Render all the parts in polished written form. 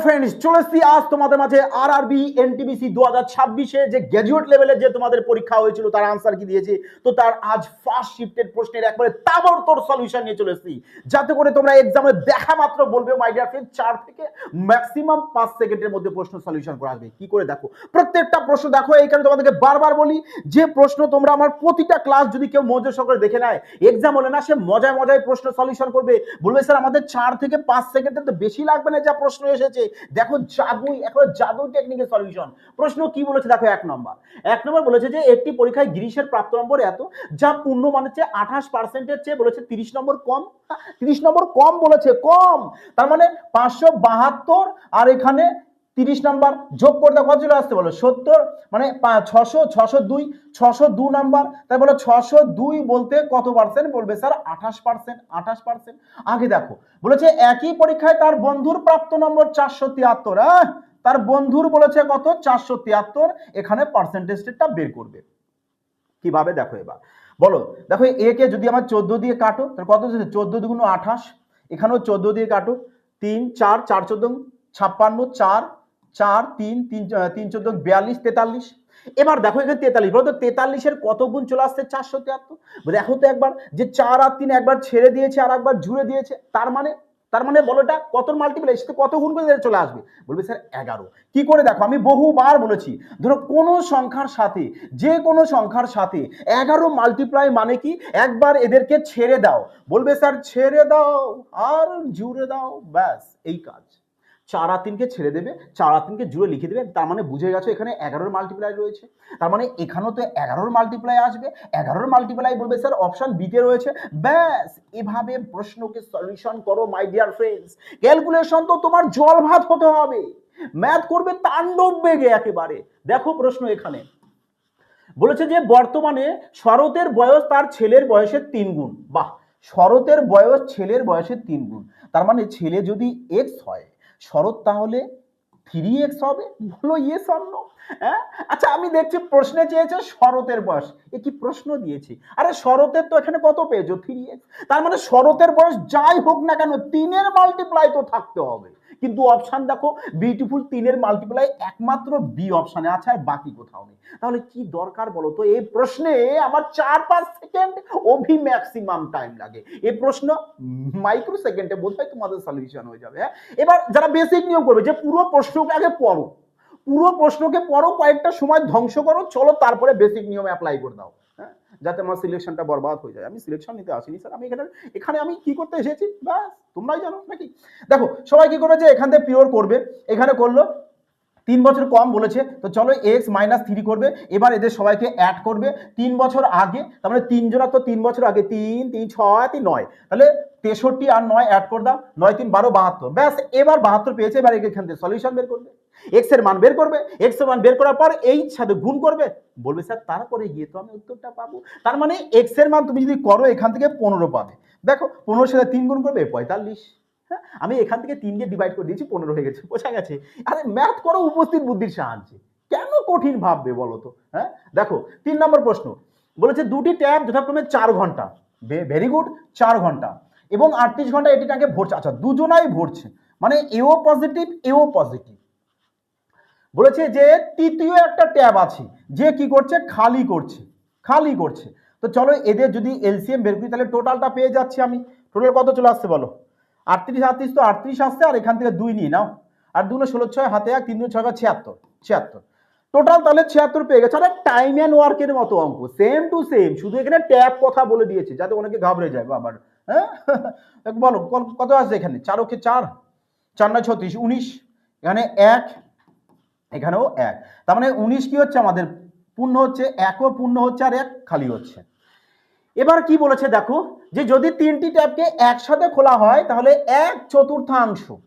Friends চলে এসেছি আজ তোমাদের মাঝে আরআরবি এনটিপিসি 2026 যে গ্র্যাজুয়েট লেভেলের যে তোমাদের পরীক্ষা হয়েছিল তার আনসার কি দিয়েছে, তো তার আজ ফার্স্ট শিফটেড প্রশ্নের একবারে তাবড়তোড় সলিউশন নিয়ে চলে এসেছি, যাতে করে তোমরা এক্সামে দেখা মাত্র বলবে মাই ডিয়ার ফ্রেন্ড 4 থেকে ম্যাক্সিমাম 5 সেকেন্ডের মধ্যে প্রশ্ন সলিউশন করা আসবে। কি করে দেখো, প্রত্যেকটা প্রশ্ন দেখো, এই কারণে তোমাদেরকে বারবার বলি যে প্রশ্ন তোমরা আমার প্রতিটা ক্লাস যদি কেউ মনোযোগ সহকারে দেখে নেয়, এক্সাম হলে না সে মজায় মজায় প্রশ্ন সলিউশন করবে, বলবে স্যার আমাদের 4 থেকে 5 সেকেন্ডের তো বেশি লাগবে না যা প্রশ্ন এসেছে। দেখো জাদুই, এখন জাদুই টেকনিকের সলিউশন। প্রশ্ন কি বলেছে দেখো, এক নম্বর বলেছে যে একটি পরীক্ষায় গিরিশের প্রাপ্ত নম্বর এত, যা পূর্ণ মানের চেয়ে 28% চেয়ে বলেছে 30 নম্বর কম। 30 নম্বর কম বলেছে, কম, তার মানে 572 আর এখানে 30 নাম্বার যোগ করতে কত চলে আসতে বলো 70, মানে 602 নাম্বার, তাই বলো 602 বলতে কত পার্সেন্ট, বলবে স্যার 28%। 28%। আগে দেখো বলেছে একই পরীক্ষায় তার বন্ধুর প্রাপ্ত নম্বর 473, তার বন্ধুর বলেছে কত 473, এখানে পার্সেন্টেজটা বের করবে কিভাবে দেখো এবার বলো। দেখো এ কে যদি আমার 14 দিয়ে কাটো তাহলে কত হচ্ছে, 14 দুগুণ 28, এখানেও 14 দিয়ে কাটো, 3 4 4 14 56, 4 4 3 3 3 14 42 43। এবার দেখো এখানে 43, বলো তো 43 এর কত গুণ চলে আসছে 473, দেখো তো একবার যে 4 আর 3 একবার ছেড়ে দিয়েছে আর একবার জুড়ে দিয়েছে, তার মানে বলো এটা কত মাল্টিপ্লাই, সেটা কত গুণ করে চলে আসবে, বলবে স্যার 11। কি করে দেখো, আমি বহুবার বলেছি ধরো কোনো সংখ্যার সাথে, যে কোনো সংখ্যার সাথে 11 মাল্টিপ্লাই মানে কি, একবার এদেরকে ছেড়ে দাও, বলবে স্যার ছেড়ে দাও আর জুড়ে দাও, ব্যাস এই কাজ। 4 আর 3 কে ছেড়ে দেবে, 4 আর 3 কে জুড়ে লিখে দেবে, তার মানে বুঝে গেছো এখানে 11 মাল্টিপ্লাই রয়েছে, তার মানে এখানেও তো 11 মাল্টিপ্লাই আসবে, 11 মাল্টিপ্লাই বলবে স্যার অপশন বি তে রয়েছে, ব্যাস এভাবে প্রশ্নকে সলিউশন করো মাই ডিয়ার ফ্রেন্ডস। ক্যালকুলেশন তো তোমার জল ভাত হতে হবে, ম্যাথ করবে তাণ্ডব বেগে একেবারে। দেখো প্রশ্ন এখানে বলেছে যে বর্তমানে শরতের বয়স তার ছেলের বয়সের 3 গুণ। বাহ, শরতের বয়স ছেলের বয়সের 3 গুণ, তার মানে ছেলে যদি এক্স হয় শরৎ তাহলে 3x হবে, বলো ইয়েস অর নো। হ্যাঁ আচ্ছা, আমি দেখছি প্রশ্নে চেয়েছে শরতের বয়স, এ কি প্রশ্ন দিয়েছি, আরে শরতের তো এখানে কত পেয়েছো 3x, তার মানে শরতের বয়স যাই হোক না কেন 3 এর মাল্টিপ্লাই তো থাকতে হবে, কিন্তু অপশন দেখো বিউটিফুল 3 এর মাল্টিপ্লাই একমাত্র বি অপশনে আছে আর বাকি কোথাও নেই, তাহলে কি দরকার বলো তো, এই প্রশ্নে আমার 4-5 সেকেন্ড অভি ম্যাক্সিমাম টাইম লাগে, এই প্রশ্ন মাইক্রো সেকেন্ডে বোধহয় তোমাদের সলিউশন হয়ে যাবে। হ্যাঁ এবার যারা বেসিক নিয়ম করবে যে পুরো প্রশ্নকে আগে পড়ো, পুরো প্রশ্নকে পড়ো, কয়েকটা সময় ধ্বংস করো, চলো তারপরে বেসিক নিয়ম অ্যাপ্লাই করে দাও, হ্যাঁ যাতে আমার সিলেকশনটা বরবাদ হয়ে যায়। আমি সিলেকশন নিতে আসিনি স্যার, আমি এখানে আমি কি করতে এসেছি ব্যাস তোমরাই জানো নাকি। দেখো সবাই কি করবে যে এখান থেকে পিওর করবে, এখানে করলো 3 বছর কম বলেছে, তো চলো x-3 করবে, এবার এদের সবাইকে অ্যাড করবে 3 বছর আগে, তার মানে 3 জনা তো 3 বছর আগে, 3 3 6 3 9, তাহলে 63 আর 9 অ্যাড করে দাও, 9 3 12 72, ব্যাস এবার 72 পেয়েছে, এবার এখান থেকে সলিউশন বের করবে, x এর মান বের করবে, x এর মান বের করার পর এই সাথে গুণ করবে, বলবে স্যার তারপরে গিয়ে তো আমি উত্তরটা পাবো, তার মানে x এর মান তুমি যদি করো এখান থেকে 15 পাবে, দেখো 15 সাথে 3 গুণ করবে 45, হ্যাঁ আমি এখান থেকে 3 দিয়ে ডিভাইড করে দিয়েছি 15 হয়ে গেছে, বোঝা গেছে। আরে ম্যাথ করো উপস্থিত বুদ্ধির সাহায্যে, কেন কঠিন ভাববে বলো তো। হ্যাঁ দেখো 3 নম্বর প্রশ্ন বলেছে দুটি ট্যাব যথাক্রমে 4 ঘন্টা, ভেরি গুড 4 ঘন্টা এবং 38 ঘন্টা এটি ট্যাঙ্কে ভরছে, আচ্ছা দুজনাই ভরছে, মানে এও পজিটিভ এও পজিটিভ, বলেছে যে তৃতীয় একটা ট্যাব আছে যে কি করছে খালি করছে, তো চলো এদের যদি এলসিএম বের করি তাহলে টোটালটা পেয়ে যাচ্ছি আমি, টোটাল কত চলে আসছে বলো 38 38, তো 38 আসছে, আর এখান থেকে 2 নিয়ে নাও, আর 2 16 6 হাতে 1 3 6 76, টোটাল তাহলে 76 পেয়ে গেছে। আরে টাইম এন্ড ওয়ার্কের মতো অঙ্ক, সেম টু সেম, শুধু এখানে ট্যাব কথা বলে দিয়েছে যাতে অনেকে ঘাবড়ে যায় বাবার। হ্যাঁ বলো কত আসছে এখানে, 4 ওকে 4 4 9 36 19, এখানে 1 এখানেও 1, তার মানে 19 কি হচ্ছে আমাদের পূর্ণ হচ্ছে, 1ও পূর্ণ হচ্ছে আর 1 খালি হচ্ছে। এবার কি বলেছে দেখো যে যদি 3টি ট্যাবকে একসাথে খোলা হয় তাহলে 1/4,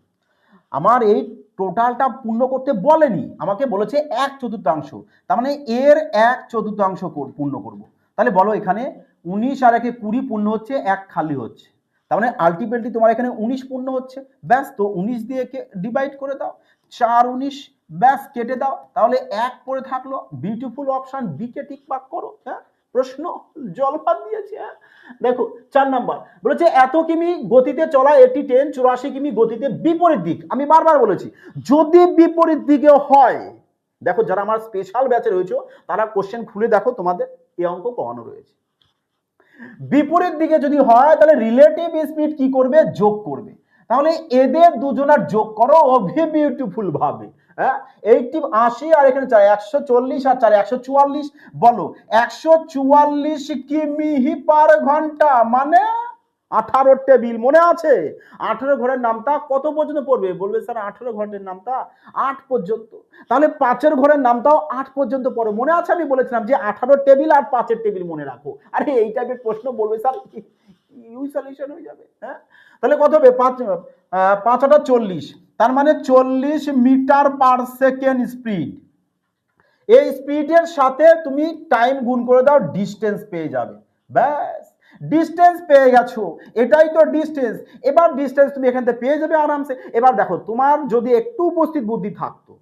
আমার এই টোটালটা পূর্ণ করতে বলেনি, আমাকে বলেছে 1/4, তার মানে এর 1/4 পূর্ণ করব, তাহলে বলো এখানে 19 আর 1 20 পূর্ণ হচ্ছে, 1 খালি হচ্ছে, তার মানে আলটিমেটলি তোমার এখানে 19 পূর্ণ হচ্ছে, ব্যাস তো 19 দিয়ে ডিভাইড করে দাও, 4 19, ব্যাস কেটে দাও, তাহলে 1 পড়ে থাকলো, বিউটিফুল অপশন বি কে টিক মার্ক করো। হ্যাঁ প্রশ্ন জলপাত দিয়েছে। দেখো 4 নাম্বার বলেছে এত কিমি গতিতে চলা এটি ট্রেন 84 কিমি গতিতে বিপরীত দিক। আমি বারবার বলেছি যদি বিপরীত দিকে হয়, দেখো যারা আমার স্পেশাল ব্যাচে রয়েছে তারা কোশ্চেন খুলে দেখো, তোমাদের এই অঙ্ক করানো রয়েছে। বিপরীত দিকে যদি হয় তাহলে রিলেটিভ স্পিড কি করবে, যোগ করবে। তাহলে এদের দুজনার যোগ করো বিউটিফুল ভাবে। হ্যাঁ 80 আর এখানে 140 আর 4 144, বলো 144 কিমি পার ঘন্টা মানে 18 টেবিল মনে আছে? 18 ঘরের নামতা কত পর্যন্ত পড়বে? বলবে স্যার 18 ঘরের নামতা 8 পর্যন্ত। তাহলে 5 ঘরের নামতাও 8 পর্যন্ত পড়ো। মনে আছে আমি বলেছিলাম যে 18 টেবিল আর 5 টেবিল মনে রাখো। আরে এই টাইপের প্রশ্ন বলবে স্যার ইউ সলিউশন হয়ে যাবে। হ্যাঁ তাহলে কত হবে? 5 8 40, তার মানে 40 মিটার পার সেকেন্ড স্পিড। এই স্পিডের সাথে তুমি টাইম গুণ করে দাও, ডিস্টেন্স পেয়ে যাবে। ব্যাস ডিস্টেন্স পেয়ে গেছো, এটাই তো ডিস্টেন্স। এবার ডিস্টেন্স তুমি এখান থেকে পেয়ে যাবে আরামসে। এবার দেখো তোমার যদি একটু উপস্থিত বুদ্ধি থাকতো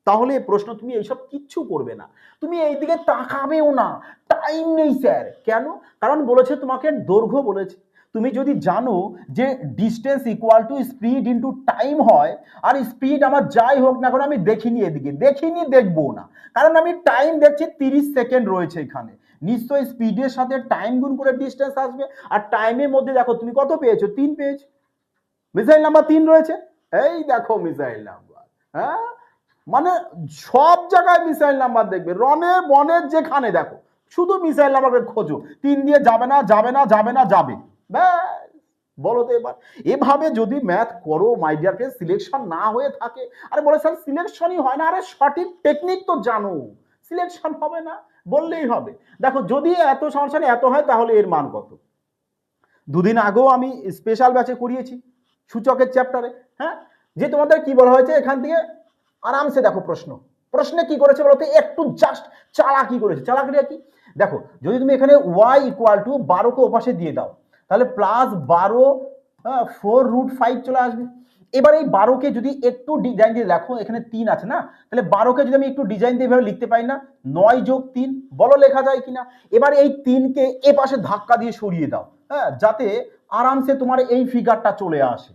তাহলে এই প্রশ্ন তুমি এইসব কিচ্ছু করবে না, তুমি এইদিকে তাকাবেও না। টাইম নেই স্যার, কেন? কারণ বলেছে তোমাকে দৈর্ঘ্য বলেছে। তুমি যদি জানো যে distance equal to speed into time হয়, আর স্পিড আমার যাই হোক না কারণ আমি দেখিনি, এদিকে দেখিনি, দেখবো না, কারণ আমি টাইম দেখছি 30 সেকেন্ড রয়েছে এখানে। নিশ্চয়ই স্পিডের সাথে টাইম গুণ করে ডিস্টেন্স আসবে। আর টাইমের মধ্যে দেখো তুমি কত পেয়েছো? 3 পেয়েছো। মিসাইল নাম্বার 3 রয়েছে, এই দেখো মিসাইল নাম্বার। হ্যাঁ মানে সব জায়গায় মিসাইল নাম্বার দেখবে, রনে বনে যেখানে দেখো শুধু মিসাইল নাম্বারকে খোঁজো। 3 দিয়ে যাবে না, যাবে না, যাবে না, যাবে। ব্যাস বলো তো এবার এভাবে যদি ম্যাথ করো মাই ডিয়ার ফ্রেন্ড, সিলেকশন না হয়ে থাকে। আরে বলে স্যার সিলেকশনই হয় না। আরে সঠিক টেকনিক তো জানো, সিলেকশন হবে না বললেই হবে। দেখো যদি এত সমস্যা এত হয় তাহলে এর মান কত? দুদিন আগেও আমি স্পেশাল ব্যাচে করিয়েছি সূচকের চ্যাপ্টারে। হ্যাঁ যে তোমাদের কি বলা হয়েছে এখান থেকে আরামসে দেখো প্রশ্নে কি করেছে বলতো, একটু জাস্ট চালাকি করেছে। চালাকিটা কি দেখো, যদি তুমি এখানে y ইকুয়াল টু 12 কে ওপাশে দিয়ে দাও তাহলে প্লাস 12 4√5 চলে আসবে। এবার এই 12 কে যদি একটু ডিজাইন দিয়ে লেখো, এখানে 3 আছে না, তাহলে 12 কে যদি আমি একটু ডিজাইন দিয়ে এভাবে লিখতে পারি না, 9 যোগ 3, বলো লেখা যায় কিনা? এবার এই 3 কে এ পাশে ধাক্কা দিয়ে সরিয়ে দাও, হ্যাঁ যাতে আরামসে তোমার এই ফিগারটা চলে আসে।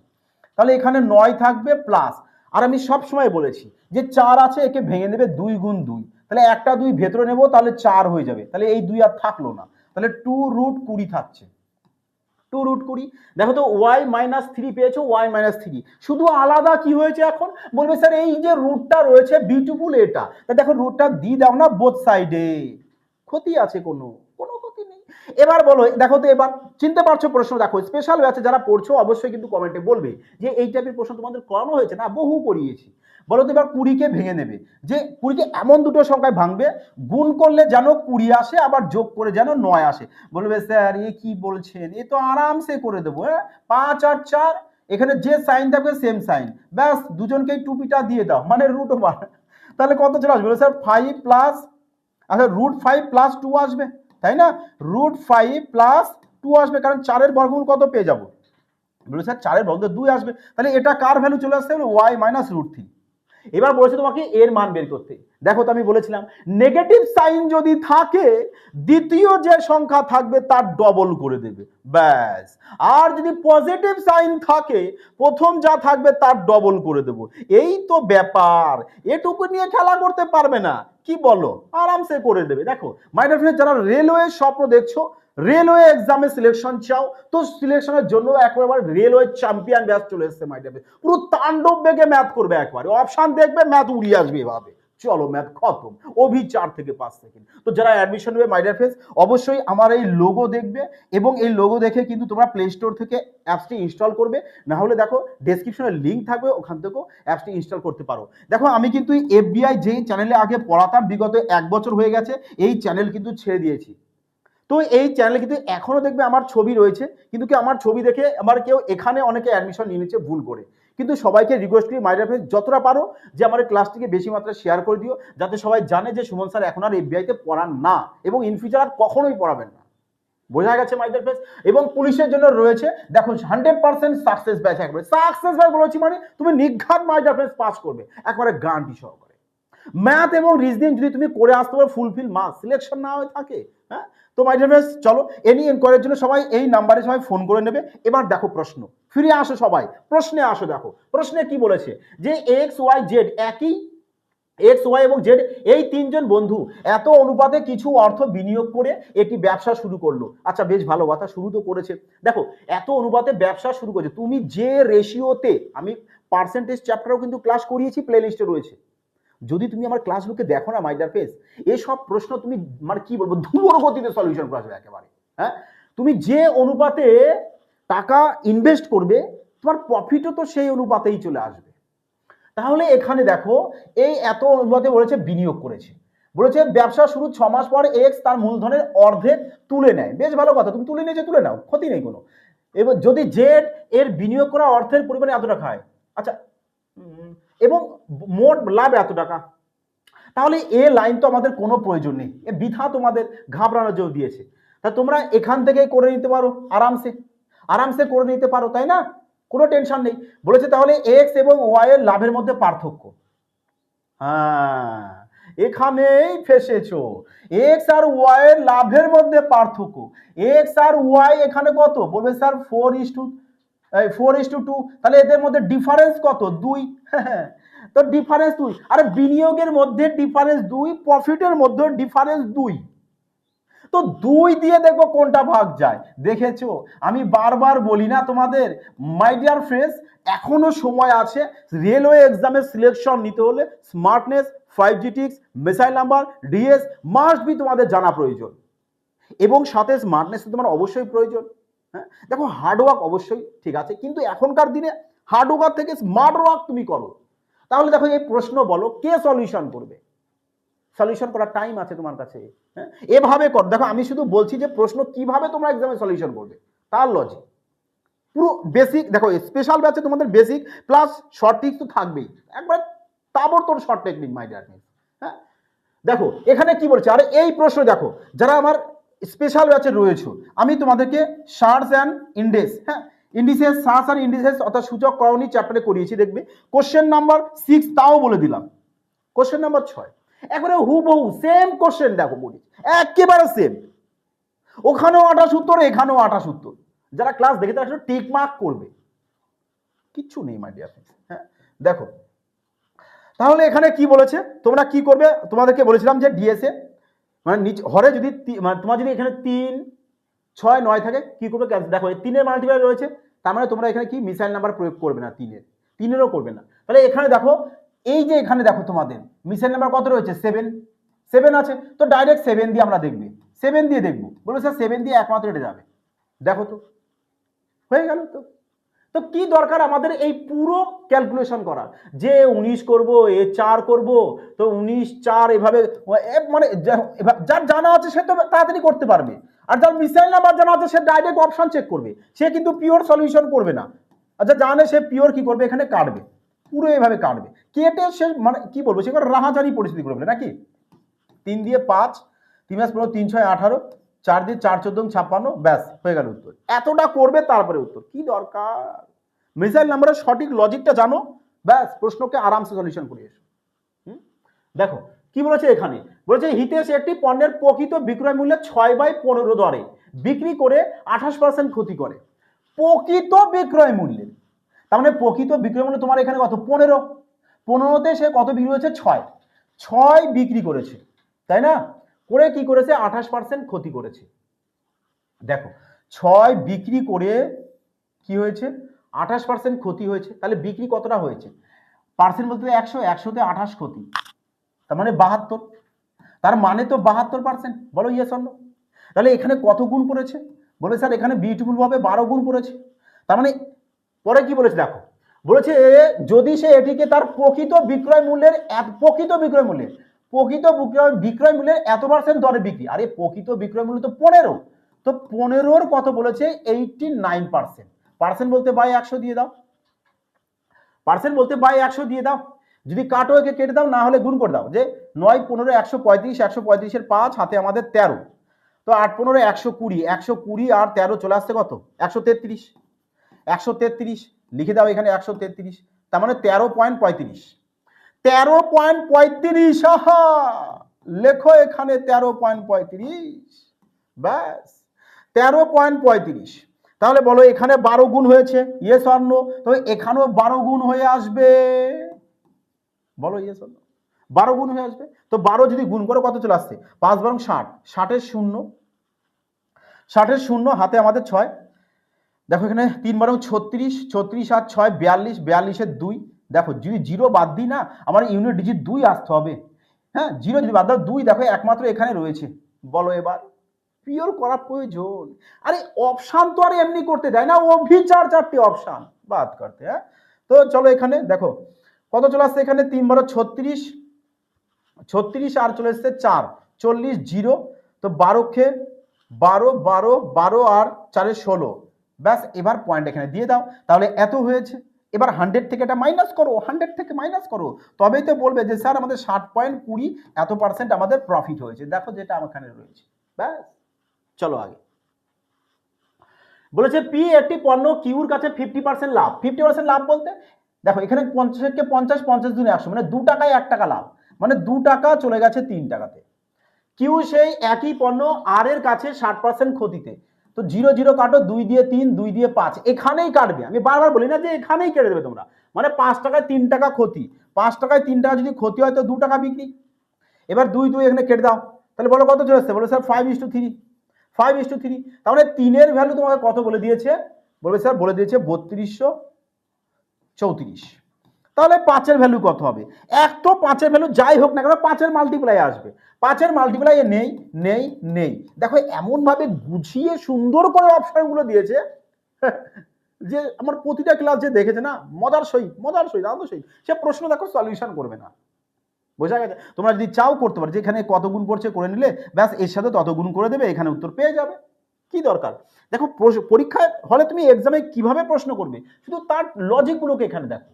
তাহলে এখানে 9 থাকবে প্লাস, আর আমি সব সময় বলেছি যে 4 আছে, একে ভেঙে নেবে 2 গুণ 2, তাহলে একটা 2 ভেতরে নেবো তাহলে 4 হয়ে যাবে। তাহলে এই 2 আর থাকলো না, তাহলে 2√20 থাকছে। 2√20 দেখো তো y-3 পেয়েছো, y-3 শুধু আলাদা কি হয়েছে এখন? বলবে স্যার এই যে রুটটা রয়েছে বিউটিফুল এটা, তা দেখো রুটটা দিয়ে দাও না বোথ সাইডে, ক্ষতি আছে কোনো? কোনো ক্ষতি নেই। এবার বলো দেখো তো এবার চিনতে পারছো প্রশ্ন? দেখো স্পেশাল ব্যাচে যারা পড়ছো অবশ্যই কিন্তু কমেন্টে বলবে যে এই টাইপের প্রশ্ন তোমাদের করানো হয়েছে না, বহু করিয়েছি। বলো তো এবার 20 কে ভেঙে নেবে, যে 20 কে এমন দুটো সংখ্যায় ভাঙবে গুণ করলে যেন 20 আসে, আবার যোগ করে যেন 9 আসে। বলবে স্যার এ কি বলছেন, এ তো আরামসে করে দেবো। হ্যাঁ 5 আর 4 এখানে যে সাইন থাকবে সেম সাইন, ব্যাস দুজনকেই টুপিটা দিয়ে দাও মানে √ওভার। তাহলে কত চলে আসবে স্যার? 5 প্লাস, আচ্ছা √5 প্লাস 2 আসবে, তাই না? √5 প্লাস 2 আসবে, কারণ 4 এর বর্গমূল কত পেয়ে যাবো? বলে স্যার 4 এর বর্গমূল 2 আসবে, তাহলে এটা কার ভ্যালু চলে আসছে? y-√3। এবার বলেছে তোমাকে এর মান বের করতে। দেখো তো আমি বলেছিলাম নেগেটিভ সাইন যদি থাকে দ্বিতীয় যে সংখ্যা থাকবে তার ডবল করে দেবে, ব্যাস। আর যদি পজিটিভ সাইন থাকে প্রথম যা থাকবে তার ডবল করে দেব। এই তো ব্যাপার, এটুকু নিয়ে খেলা করতে পারবে না, কি বলো? আরামসে করে দেবে। দেখো মাই ডিয়ার ফ্রেন্ড, যারা রেলওয়ে স্বপ্ন দেখছো, রেলওয়ে এক্সামে সিলেকশন চাও, তো সিলেকশনের জন্য একবার রেলওয়ে চ্যাম্পিয়ন ব্যাচ চলে এসেছে মাই ডিয়ার ফ্রেন্ড। পুরো তাণ্ডব বেগে ম্যাথ করবে, একবারে অপশন দেখবে ম্যাথ উড়িয়ে আসবে এভাবে। চলো ম্যাথ খতম, অভি 4 থেকে 5 সেকেন্ড। তো যারা অ্যাডমিশন নেবে মাই ডিয়ার ফ্রেন্ডস অবশ্যই আমার এই লোগো দেখবে, এবং এই লোগো দেখে কিন্তু তোমরা প্লে স্টোর থেকে অ্যাপসটি ইনস্টল করবে, না হলে দেখো ডেসক্রিপশনে লিঙ্ক থাকবে, ওখান থেকেও অ্যাপসটি ইনস্টল করতে পারো। দেখো আমি কিন্তু এফবিআই যেই চ্যানেলে আগে পড়াতাম বিগত 1 বছর হয়ে গেছে, এই চ্যানেল কিন্তু ছেড়ে দিয়েছি। তো এই চ্যানেলে কিন্তু এখনো দেখবে আমার ছবি রয়েছে, কিন্তু কি আমার ছবি দেখে আমার কেউ এখানে অনেকে অ্যাডমিশন নিয়ে নিচ্ছে ভুল করে। কিন্তু সবাইকে রিকোয়েস্ট করি মাই ডিয়ার ফ্রেন্ডস, যতটা পারো যে আমার ক্লাসটিকে বেশি মাত্রায় শেয়ার করে দিও, যাতে সবাই জানে যে সুমন স্যার এখন আর এফবিআইতে পড়ান না, এবং ইন ফিউচার আর কখনোই পড়াবেন না। বোঝা গেছে মাই ডিয়ার ফ্রেন্ডস? এবং পুলিশের জন্য রয়েছে দেখো 100% সাকসেস ব্যাচ, একবারে সাকসেস ব্যাচ বলেছি মানে তুমি নির্ঘাত মাই ডিয়ার ফ্রেন্ডস পাস করবে, একবারে গ্যারান্টি সহকারে। ম্যাথ এবং রিজনিং যদি তুমি করে আসতে পারো ফুলফিল মার্কস, সিলেকশন না হয়ে থাকে হ্যাঁ, তো মাই ডিয়ার ফ্রেন্ডস চলো এনি এনকোয়ারির জন্য সবাই এই নাম্বারে সবাই ফোন করে নেবে। এবার দেখো প্রশ্ন, ফিরে আসো সবাই, প্রশ্নে আসো। দেখো প্রশ্নে কি বলেছে যে এক্স ওয়াই জেড একই, এক্স ওয়াই এবং জেড এই তিনজন বন্ধু এত অনুপাতে কিছু অর্থ বিনিয়োগ করে একটি ব্যবসা শুরু করলো। আচ্ছা বেশ ভালো কথা, শুরু তো করেছে। দেখো এত অনুপাতে ব্যবসা শুরু করেছে, তুমি যে রেশিওতে, আমি পার্সেন্টেজ চ্যাপ্টারও কিন্তু ক্লাস করিয়েছি, প্লে লিস্টে রয়েছে, যদি তুমি আমার ক্লাসগুলোকে দেখো না মাই ডিয়ার ফ্রেন্ডস, এইসব প্রশ্ন তুমি মানে কি বলবো ধুলোর গতিতে সলিউশন করা যাবে একেবারে। হ্যাঁ, তুমি যে অনুপাতে টাকা ইনভেস্ট করবে তোমার প্রফিটও তো সেই অনুপাতেই চলে আসবে। তাহলে এখানে দেখো এই এত অনুপাতে বলেছে বিনিয়োগ করেছে, বলেছে ব্যবসা শুরু 6 মাস পর এক্স তার মূলধনের অর্ধেক তুলে নেয়। বেশ ভালো কথা, তুমি তুলে নিয়েছে তুলে নাও, ক্ষতি নেই কোনো। এবার যদি জেড এর বিনিয়োগ করা অর্থের পরিমাণে এত টাকা হয়, আচ্ছা এবং মোট লাভ এত টাকা, তাহলে এ লাইন তো আমাদের কোনো প্রয়োজন নেই, এ বৃথা তোমাদের ঘাবড়ানোর জন্য দিয়েছে। তা তোমরা এখান থেকে করে নিতে পারো আরামসে, আরামসে করে নিতে পারো, তাই না, কোনো টেনশন নেই। বলেছে তাহলে এক্স এবং ওয়াই এর লাভের মধ্যে পার্থক্য। হ্যাঁ, এখানেই ফেসেছো, এক্স আর ওয়াই এর লাভের মধ্যে পার্থক্য। এক্স আর ওয়াই এখানে কত বলবে স্যার 4:2, তাহলে এদের মধ্যে ডিফারেন্স কত 2। তো ডিফারেন্স 2, আরে বিনিয়োগের মধ্যে ডিফারেন্স 2, প্রফিটের মধ্যে ডিফারেন্স 2, তো 2 দিয়ে দেখবো কোনটা ভাগ যায়। দেখেছো আমি বারবার বলি না তোমাদের মাই ডিয়ার ফ্রেন্ডস, এখনো সময় আছে। রেলওয়ে এক্সামের সিলেকশন নিতে হলে smartness, 5GTX, missile number, DS must be তোমাদের জানা প্রয়োজন, এবং সাথে স্মার্টনেস তোমার অবশ্যই প্রয়োজন। হ্যাঁ, দেখো হার্ডওয়ার্ক অবশ্যই ঠিক আছে, কিন্তু এখনকার দিনে হার্ডওয়ার্ক থেকে স্মার্ট ওয়ার্ক তুমি করো। তাহলে দেখো এই প্রশ্ন বলো কে সলিউশন করবে, সলিউশন করার টাইম আছে তোমার কাছে। হ্যাঁ, এভাবে কর। দেখো আমি শুধু বলছি যে প্রশ্ন কিভাবে তোমরা এক্সামে সলিউশন করবে তার লজিক পুরো বেসিক। দেখো স্পেশাল ব্যাচে তোমাদের বেসিক প্লাস শর্ট ট্রিক্স তো থাকবেই, একবার তাবড়তোড় short technique my dear friends. হ্যাঁ, দেখো এখানে কি বলছে, আরে এই প্রশ্ন দেখো যারা আমার স্পেশাল ব্যাচে রয়েছে, আমি তোমাদেরকে সার্চ অ্যান্ড ইন্ডেক্স, হ্যাঁ ইন্ডিসেস, সার্চ আর ইন্ডিসেস অর্থাৎ সূচক করণী চ্যাপ্টারে করিয়েছি, দেখবে কোশ্চেন নাম্বার 6 তাও বলে দিলাম, কোশ্চেন নাম্বার 6 একবারে হুবহু সেম কোশ্চেন দেখো বলি, একেবারে সেম, ওখানেও 28 উত্তর এখানেও 28 উত্তর। যারা ক্লাস দেখে তারা শুধু টিক মার্ক করবে, কিচ্ছু নেই মাই ডিয়ার ফ্রেন্ডস। হ্যাঁ, দেখো তাহলে এখানে কি বলেছে, তোমরা কি করবে, তোমাদেরকে বলেছিলাম যে ডিএসএ মানে হরে যদি মানে তোমার যদি এখানে 3, 6, 9 থাকে কি করবে, দেখো 3-এর মাল্টিপ্লাই রয়েছে, তার মানে তোমরা এখানে কি মিসাইল নাম্বার প্রয়োগ করবে না, 3-এরও করবে না। তাহলে এখানে দেখো এই যে এখানে দেখো তোমাদের মিসাইল নাম্বার কত রয়েছে 7 আছে, তো ডাইরেক্ট 7 দিয়ে আমরা দেখবে, 7 দিয়ে দেখবো, বলবো স্যার 7 দিয়ে একমাত্র এটা যাবে। দেখো তো হয়ে গেল। তো তো কি দরকার আমাদের এই পুরো ক্যালকুলেশন করা, যে 19 করব, এ 4 করব, তো 19 4 এভাবে, মানে যার জানা আছে সে তো তাড়াতাড়ি করতে পারবে, আর যার মিসাইল নাম্বার জানা আছে সে ডাইরেক্ট অপশন চেক করবে, সে কিন্তু পিওর সলিউশন করবে না। আচ্ছা জানে সে পিওর কি করবে, এখানে কাটবে, পুরো এভাবে কাটবে, কেটে সে মানে কি বলবো সে রাহাজারি পরিস্থিতি করবে নাকি। 3 দিয়ে 5, 3 × 15, 3 × 6 18, 4 দিয়ে 4 14 56, ব্যাস হয়ে গেল উত্তর। এতটা করবে তারপরে উত্তর, কি দরকার, মিসাইল নাম্বারের সঠিক লজিকটা জানো, ব্যাস প্রশ্নকে আরামসে সলিউশন করে এসো। দেখো কি বলেছে এখানে, বলেছে হিতেশ একটি পণ্যের প্রকৃত বিক্রয় মূল্যে 6/15 দরে বিক্রি করে 28% ক্ষতি করে। প্রকৃত বিক্রয় মূল্যের, তার মানে প্রকৃত বিক্রয় মূল্য তোমার এখানে কত 15তে সে কত বিক্রি হয়েছে 6 বিক্রি করেছে, তাই না, করে কি করেছে 28% ক্ষতি করেছে। দেখো 6 বিক্রি করে কি হয়েছে 28% ক্ষতি হয়েছে, তাহলে বিক্রি কতটা হয়েছে, পার্সেন্ট বলতে 100, 100তে 28 ক্ষতি, তার মানে 72, তার মানে তো 72%, বলো ইয়েস অর নো। তাহলে এখানে কত গুণ পড়েছে, বলে স্যার এখানে বিউটিফুল ভাবে 12 গুণ পড়েছে। তার মানে পরে কি বলেছে দেখো, বলেছে যদি সে এটিকে তার প্রকৃত বিক্রয় মূল্যের এত পার্সেন্ট দরে বিক্রি, আরে প্রকৃত বিক্রয় মূল্য তো 15, তো 15-র কত বলেছে 89%, পার্সেন্ট বলতে বাই 100 দিয়ে দাও, পার্সেন্ট বলতে বাই 100 দিয়ে দাও, যদি কাটো একে কেটে দাও, না হলে গুণ করে দাও, যে 9 15 135, 135-এর 5 হাতে আমাদের 13, তো 8 15 120, 120 আর 13 চলে আসছে কত 133, 133 লিখে দাও এখানে 133, তার মানে 13.35, 13.35, আহা লেখো এখানে 13.35। ব্যাস 13.35। তাহলে বলো এখানে 12 গুণ হয়েছে, ইয়েস অর নো? তবে এখানেও 12 গুণ হয়ে আসবে, বলো ইয়েস অর নো? 12 গুণ হয়ে আসবে। তো 12 যদি গুণ করো কত চলে আসছে? 5 বারং 60, 60-এর 0, 60-এর 0 হাতে আমাদের 6। দেখো এখানে 3 বারং 36, 36 আর 6 42, 42-এর 2। দেখো যদি জিরো বাদ দিই না, আমার ইউনিট ডিজিট 2 আসতে হবে। হ্যাঁ, জিরো যদি বাদ দাও 2, দেখো একমাত্র এখানে রয়েছে। বলো এবার পিওর করা প্রয়োজন। আরে অপশান তো আর এমনি করতে দেয় না, অভিচার 4টি অপশান বাদ করতে। হ্যাঁ, তো চলো এখানে দেখো কত চলে আসছে, এখানে 3 বারো 36, 36 আর চলে এসছে 4, 40, 0। তো 12 কে 12, 12, 12 আর 4-এ 16। ব্যাস, এবার পয়েন্ট এখানে দিয়ে দাও, তাহলে এত হয়েছে। এবার 100 থেকে এটা মাইনাস করো, 100 থেকে মাইনাস করো, তবেই তো বলবে যে স্যার আমাদের 60.20 এত % আমাদের প্রফিট হয়েছে। দেখো যেটা আমার এখানে রয়েছে। ব্যাস, চলো আগে। বলেছে পি একটি পণ্য কিউর কাছে 50% লাভ। 50% লাভ বলতে দেখো এখানে 50 কে 50, 50 দুনে 100, মানে 2 টাকায় 1 টাকা লাভ, মানে 2 টাকা চলে গেছে 3 টাকাতে। কিউ সেই একই পণ্য আর এর কাছে 60% ক্ষতিতে। তো 0 0 কাটো, 2 দিয়ে 3, 2 দিয়ে 5, এখানেই কাটবে। আমি বারবার বলি না যে এখানেই কেটে দেবে তোমরা, মানে 5 টাকায় 3 টাকা ক্ষতি, 5 টাকায় 3 টাকা যদি ক্ষতি হয় তো 2 টাকা বিক্রি। এবার 2 2 এখানে কেটে দাও, তাহলে বলো কত চলে আসছে? বলো স্যার 5:3, 5:3। তাহলে 3-এর ভ্যালু তোমাকে কত বলে দিয়েছে? বলবে স্যার বলে দিয়েছে 3234। তাহলে 5-এর ভ্যালু কত হবে? এক তো 5-এর ভ্যালু যাই হোক না কেন 5-এর মাল্টিপ্লাই আসবে, 5-এর মাল্টিপ্লাই নেই নেই নেই। দেখো এমন ভাবে গুছিয়ে সুন্দর করে অপশনগুলো দিয়েছে যে আমার প্রতিটা ক্লাস যে দেখেছে না, মজার সহিত আনন্দ সহিত সে প্রশ্ন দেখো সলিউশন করবে না। বোঝা গেছে? তোমরা যদি চাও করতে পারো, যেখানে কত গুণ পড়ছে করে নিলে ব্যাস, এর সাথে তত গুণ করে দেবে, এখানে উত্তর পেয়ে যাবে। কি দরকার? দেখো পরীক্ষায় হলে তুমি এক্সামে কিভাবে প্রশ্ন করবে, শুধু তার লজিকগুলোকে এখানে দেখো।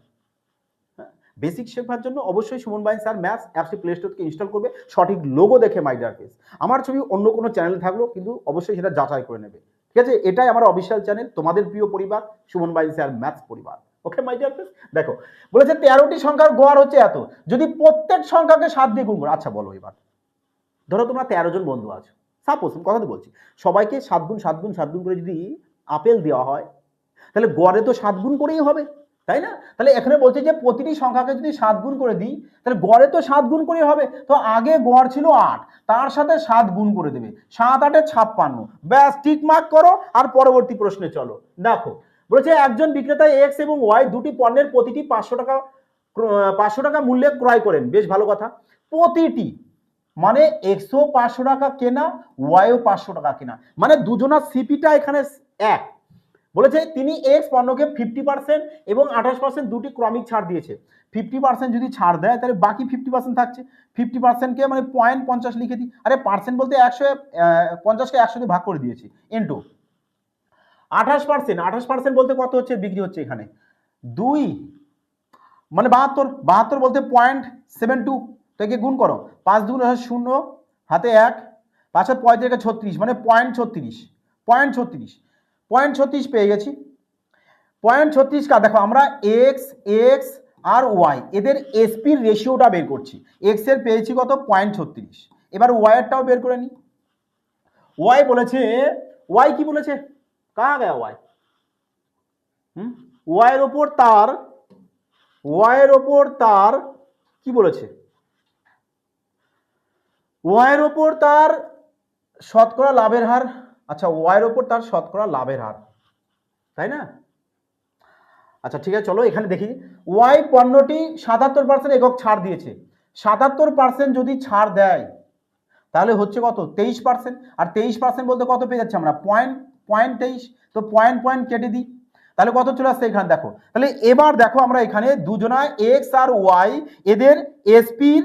বেসিক শেখার জন্য অবশ্যই সুমন বাইন স্যার ম্যাথস অ্যাপসটি প্লে স্টোর থেকে ইনস্টল করবে, সঠিক লোগো দেখে মাই ডিয়ার ফ্রেন্ডস। আমার ছবি অন্য কোনো চ্যানেল থাকলেও কিন্তু অবশ্যই সেটা যাচাই করে নেবে, ঠিক আছে? এটাই আমার অফিসিয়াল চ্যানেল, তোমাদের প্রিয় পরিবার সুমন বাইন স্যার ম্যাথস পরিবার। ওকে মাই ডিয়ার ফ্রেন্ডস, দেখো বলেছে 13টি সংখ্যার গড় হচ্ছে এত, যদি প্রত্যেক সংখ্যাকে 7 দিয়ে গুণ করো। আচ্ছা বলো এবার, ধরো তোমরা 13 জন বন্ধু আছো, সাপোজ কথা তো বলছি, সবাইকে 7 গুণ 7 গুণ 7 গুণ করে যদি আপেল দেওয়া হয়, তাহলে গড়ে তো 7 গুণ করেই হবে, তাই না? তাহলে এখানে বলছে যে প্রতিটি সংখ্যাকে যদি 7 গুণ করে দিই, তাহলে গড়ে তো 7 গুণ করেই হবে। তো আগে গড় ছিল 8, তার সাথে 7 গুণ করে দেবে, 7 8 56। ব্যাস, টিক মার্ক করো আর পরবর্তী প্রশ্নে চলো। দেখো বলেছে একজন বিক্রেতা এক্স এবং ওয়াই দুটি পণ্যের প্রতিটি 500 টাকা মূল্যে ক্রয় করেন। বেশ ভালো কথা। প্রতিটি মানে এক্সও 500 টাকা কেনা, ওয়াইও 500 টাকা কেনা, মানে দুজনার সিপিটা এখানে এক। বলেছে তিনি এক্স পণ্যকে 50% এবং 28% দুটি ক্রমিক ছাড় দিয়েছে। 50% যদি ছাড় দেয় তাহলে বাকি 50% থাকছে, 50%কে মানে 0.50 লিখে দিই। আরে পার্সেন্ট বলতে 150কে 100 দিয়ে ভাগ করে দিয়েছি ইন্টু 28%। 28% বলতে কত হচ্ছে বিক্রি হচ্ছে এখানে 2, মানে 72 বলতে 0.72, তো একে গুণ করো, 5 2 0, হাতে 1, 5 35 36, মানে 0.36, 0.36 পেয়ে গেছি। 0.36 কা দেখো আমরা এক্স আর ওয়াই এদের এসপির রেশিওটা বের করছি। এক্স এর পেয়েছি কত? 0.36। এবার ওয়াই এরটাও বের করে নি। ওয়াই বলেছে, ওয়াই কি বলেছে? কাহা গয়া ওয়াই? ওয়াইয়ের ওপর তার কি বলেছে? ওয়াইয়ের ওপর তার শতকরা লাভের হার। আচ্ছা, ওয়াইয়ের ওপর তার শতকরা লাভের হার, তাই না? আচ্ছা ঠিক আছে, চলো এখানে দেখি। ওয়াই পণ্যটি 77% একক ছাড় দিয়েছে। 77% যদি ছাড় দেয় তাহলে হচ্ছে কত? 23%। আর 23% বলতে কত পেয়ে যাচ্ছে আমরা? 0.23। তো পয়েন্ট কেটে দিই, তাহলে কত চলে আসছে এখানে দেখো। তাহলে এবার দেখো আমরা এখানে দুজনা এক্স আর ওয়াই এদের এসপির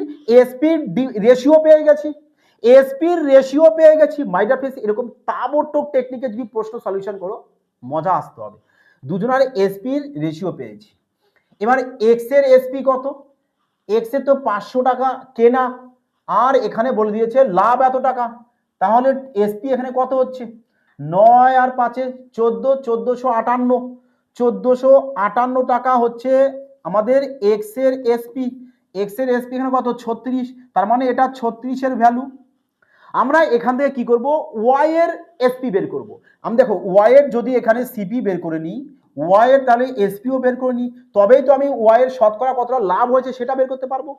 রেশিও পেয়ে গেছি, মাই ডিয়ার ফ্রেন্ডস। এরকম তাবড়তোড় টেকনিকে যদি প্রশ্ন সলিউশন করো মজা আসতে হবে। দুজনের এসপির রেশিও পেয়েছি। এবার এক্স এর এসপি কত? এক্স এর তো 500 টাকা কেনা, আর এখানে বলে দিয়েছে লাভ এত টাকা, তাহলে এসপি এখানে কত হচ্ছে? 9 আর 5 14, 1458 টাকা হচ্ছে আমাদের এক্স এর এসপি। এক্স এর এসপি এখানে কত? 36, তার মানে এটা 36 এর ভ্যালু। আমরা এখান থেকে কি করব, ওয়াই এর এসপি বের করব। আমি দেখো ওয়াই এর যদি এখানে সিপি বের করে নিই, ওয়াই এর তাহলে এসপিও বের করে নিই, তবেই তো আমি ওয়াই এর শতকরা কতটা লাভ হয়েছে সেটা বের করতে পারবো।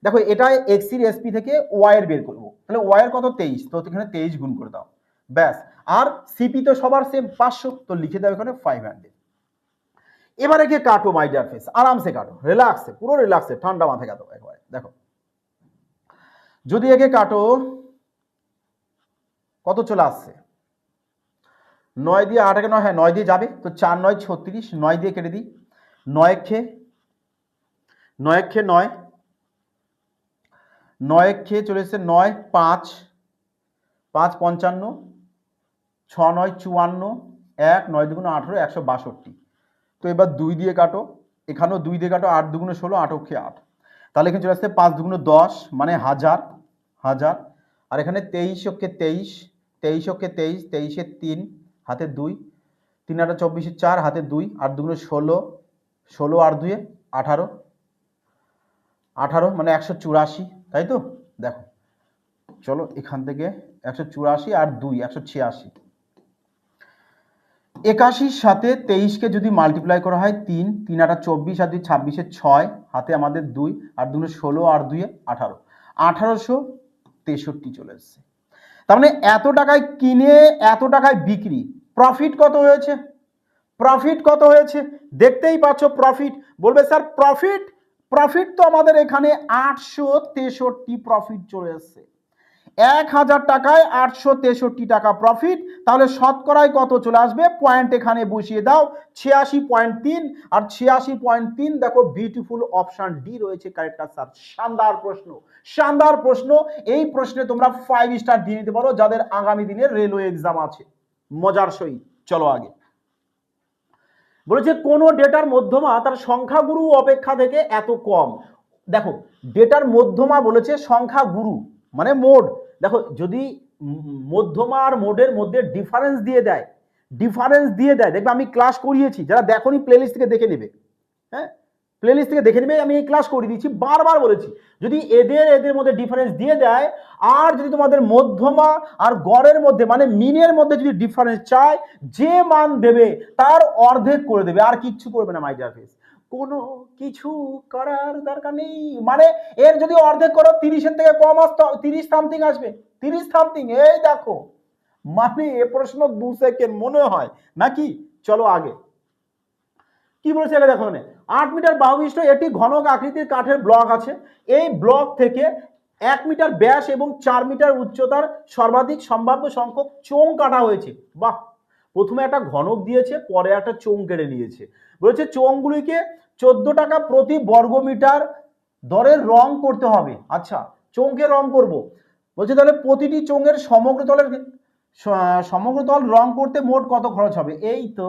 দেখো এটা এক্স এর এসপি থেকে ওয়াই এর বের করবো, তাহলে ওয়াই এর কত 23, তো এখানে 23 গুণ করে দাও ব্যাস। আর সিপি তো সবার সেম 500, তো লিখে দাও এখানে 500। এবারে কে কাটো মাই ডিয়ার ফ্রেন্ডস, আরামসে কাটো, রিল্যাক্সে, পুরো রিল্যাক্সে, ঠান্ডা মাথায় কাটো একবারে। দেখো যদি একে কাটো কত চলে আসছে, 9 দিয়ে 8 9, হ্যাঁ 9 দিয়ে যাবে, তো 4 9 36, 9 দিয়ে কেটে দিই, 9 খে 9 খে 9, 9 খে চলে এসেছে 9 5 5 55, 6 9 54, 1 9 দুগুণ 18, 162। তো এবার 2 দিয়ে কাটো, এখানেও 2 দিয়ে কাটো, 8 দুগুণ 16, 8 অক্ষে 8, তাহলে এখানে চলে আসছে 5 দুগুণ 10 মানে 1000 1000। আর এখানে 23 অক্ষে 23, 23 অক্ষে 23, 23 এর 3 হাতে 2, 3 8 24 4 হাতে 2, 8 দুগুণ 16, 16 আর 2 18, 18 মানে 184, তাই তো। দেখো চলো এখান থেকে 184 আর 2 186, 81 সাথে 23 কে যদি মাল্টিপ্লাই করা হয় 3 3 8 24 আর 2 26 6 হাতে আমাদের 2 আর 2 16 আর 2 18, 1863 চলে এসেছে। তার মানে এত টাকায় কিনে এত টাকায় বিক্রি, প্রফিট কত হয়েছে, প্রফিট কত হয়েছে দেখতেই পাচ্ছ। প্রফিট বলবে স্যার প্রফিট, প্রফিট তো আমাদের এখানে 863 প্রফিট চলে এসেছে। 1000 টাকায় 863 টাকা প্রফিট, তাহলে শতকরায় কত চলে আসবে, পয়েন্ট এখানে বসিয়ে দাও 86.3, আর 86.3 দেখো বিউটিফুল অপশন ডি রয়েছে কারেক্ট আনসার। শানদার প্রশ্ন, শানদার প্রশ্ন। এই প্রশ্নে তোমরা 5 স্টার দিয়ে নিতে পারো যাদের আগামী দিনের রেলওয়ে এক্সাম আছে মজার সহিত। চলো আগে বলেছে কোন ডেটার মধ্যমা তার সংখ্যাগুরু অপেক্ষা থেকে এত কম। দেখো ডেটার মধ্যমা বলেছে সংখ্যাগুরু মানে মোড। দেখো যদি মধ্যমা আর মোডের মধ্যে ডিফারেন্স দিয়ে দেয়, ডিফারেন্স দিয়ে দেয়, দেখবে আমি ক্লাস করিয়েছি, যারা দেখোনি প্লেলিস্ট থেকে দেখে নেবে, হ্যাঁ প্লেলিস্ট থেকে দেখে নেবে, আমি এই ক্লাস করে দিচ্ছি, বারবার বলেছি। যদি এদের মধ্যে ডিফারেন্স দিয়ে দেয়, আর যদি তোমাদের মধ্যমা আর গড়ের মধ্যে মানে মিনের মধ্যে যদি ডিফারেন্স চায়, যে মান দেবে তার অর্ধেক করে দেবে, আর কিচ্ছু করবে না মাই ডিয়ার ফ্রেন্ডস, কোনো কিছু করার দরকার নেই। মানে এর যদি অর্ধেক করো 30-এর থেকে কম আসতে, 30 সামথিং আসবে, 30 সামথিং। এই দেখো মানে এ প্রশ্ন 2 সেকেন্ড মনে হয় নাকি। চলো আগে কি বলেছে এটা দেখো, 8 মিটার বাহু বিশিষ্ট একটি ঘনক আকৃতির কাঠের ব্লক আছে। এই ব্লক থেকে 1 মিটার ব্যাস এবং 4 মিটার উচ্চতার সর্বাধিক সম্ভাব্য সংখ্যক চোঙ কাটা হয়েছে। বাহ, প্রথমে একটা ঘনক দিয়েছে, পরে একটা চোঙ কেটে নিয়েছে। বলেছে চোঙগুলিকে 14 টাকা প্রতি বর্গ মিটার দরে রং করতে হবে। আচ্ছা চোঙকে রং করব, বলছে তাহলে প্রতিটি চোঙের সমগ্র তল রং করতে মোট কত খরচ হবে। এই তো